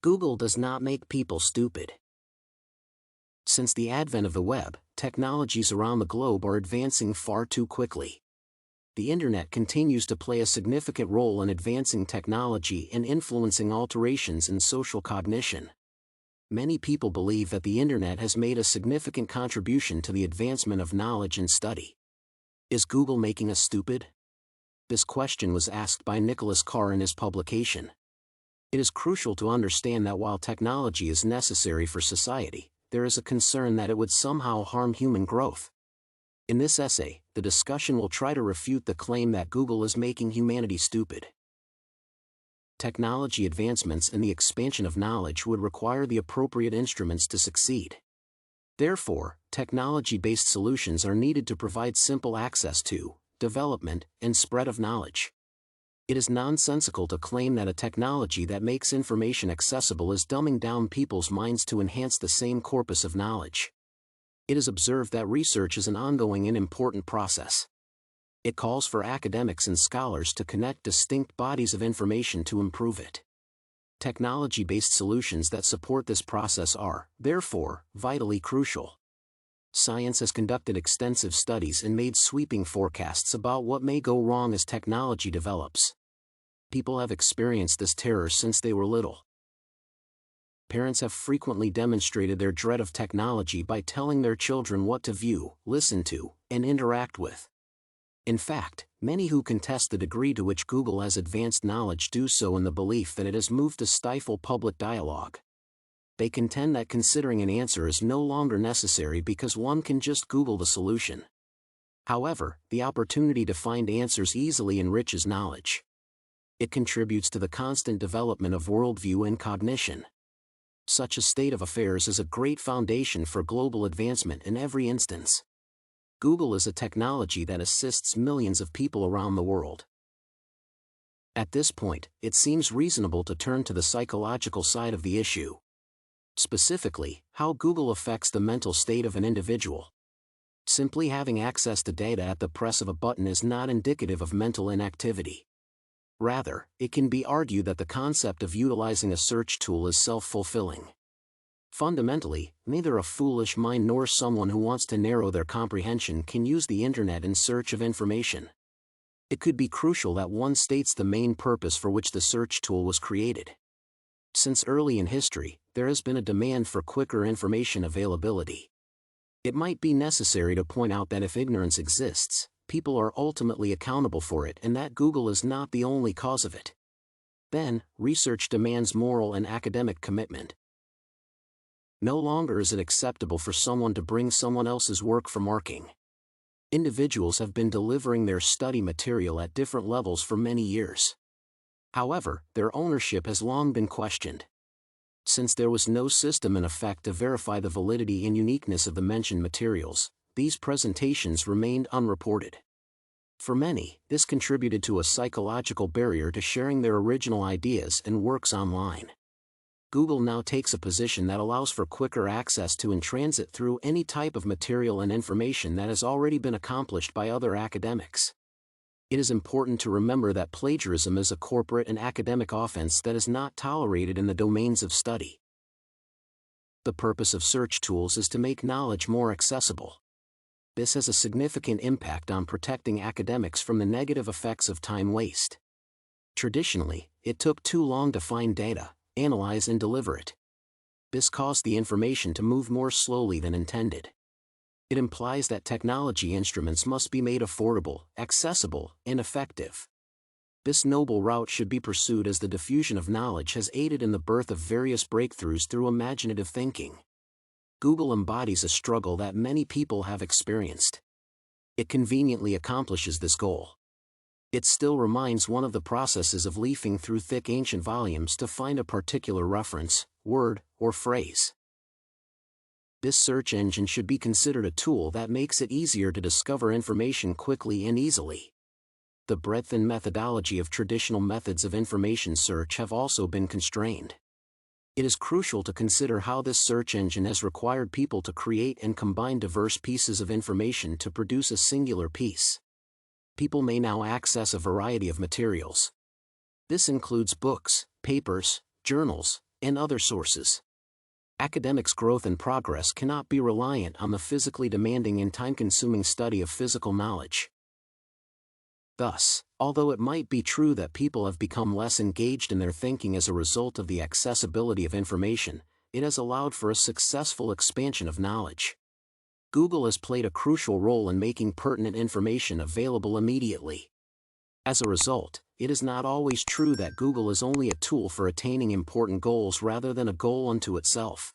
Google does not make people stupid. Since the advent of the web, technologies around the globe are advancing far too quickly. The internet continues to play a significant role in advancing technology and influencing alterations in social cognition. Many people believe that the internet has made a significant contribution to the advancement of knowledge and study. Is Google making us stupid? This question was asked by Nicolas Carr in his publication. It is crucial to understand that while technology is necessary for society, there is a concern that it would somehow harm human growth. In this essay, the discussion will try to refute the claim that Google is making humanity stupid. Technology advancements and the expansion of knowledge would require the appropriate instruments to succeed. Therefore, technology-based solutions are needed to provide simple access to, development, and spread of knowledge. It is nonsensical to claim that a technology that makes information accessible is dumbing down people's minds to enhance the same corpus of knowledge. It is observed that research is an ongoing and important process. It calls for academics and scholars to connect distinct bodies of information to improve it. Technology-based solutions that support this process are, therefore, vitally crucial. Science has conducted extensive studies and made sweeping forecasts about what may go wrong as technology develops. People have experienced this terror since they were little. Parents have frequently demonstrated their dread of technology by telling their children what to view, listen to, and interact with. In fact, many who contest the degree to which Google has advanced knowledge do so in the belief that it has moved to stifle public dialogue. They contend that considering an answer is no longer necessary because one can just Google the solution. However, the opportunity to find answers easily enriches knowledge. It contributes to the constant development of worldview and cognition. Such a state of affairs is a great foundation for global advancement in every instance. Google is a technology that assists millions of people around the world. At this point, it seems reasonable to turn to the psychological side of the issue. Specifically, how Google affects the mental state of an individual. Simply having access to data at the press of a button is not indicative of mental inactivity. Rather, it can be argued that the concept of utilizing a search tool is self-fulfilling. Fundamentally, neither a foolish mind nor someone who wants to narrow their comprehension can use the internet in search of information. It could be crucial that one states the main purpose for which the search tool was created. Since early in history, there has been a demand for quicker information availability. It might be necessary to point out that if ignorance exists, people are ultimately accountable for it and that Google is not the only cause of it. Then, research demands moral and academic commitment. No longer is it acceptable for someone to bring someone else's work for marking. Individuals have been delivering their study material at different levels for many years. However, their ownership has long been questioned. Since there was no system in effect to verify the validity and uniqueness of the mentioned materials, these presentations remained unreported. For many, this contributed to a psychological barrier to sharing their original ideas and works online. Google now takes a position that allows for quicker access to and transit through any type of material and information that has already been accomplished by other academics. It is important to remember that plagiarism is a corporate and academic offense that is not tolerated in the domains of study. The purpose of search tools is to make knowledge more accessible. This has a significant impact on protecting academics from the negative effects of time waste. Traditionally, it took too long to find data, analyze and deliver it. This caused the information to move more slowly than intended. It implies that technology instruments must be made affordable, accessible, and effective. This noble route should be pursued as the diffusion of knowledge has aided in the birth of various breakthroughs through imaginative thinking. Google embodies a struggle that many people have experienced. It conveniently accomplishes this goal. It still reminds one of the processes of leafing through thick ancient volumes to find a particular reference, word, or phrase. This search engine should be considered a tool that makes it easier to discover information quickly and easily. The breadth and methodology of traditional methods of information search have also been constrained. It is crucial to consider how this search engine has required people to create and combine diverse pieces of information to produce a singular piece. People may now access a variety of materials. This includes books, papers, journals, and other sources. Academics' growth and progress cannot be reliant on the physically demanding and time-consuming study of physical knowledge. Thus, although it might be true that people have become less engaged in their thinking as a result of the accessibility of information, it has allowed for a successful expansion of knowledge. Google has played a crucial role in making pertinent information available immediately. As a result, it is not always true that Google is only a tool for attaining important goals rather than a goal unto itself.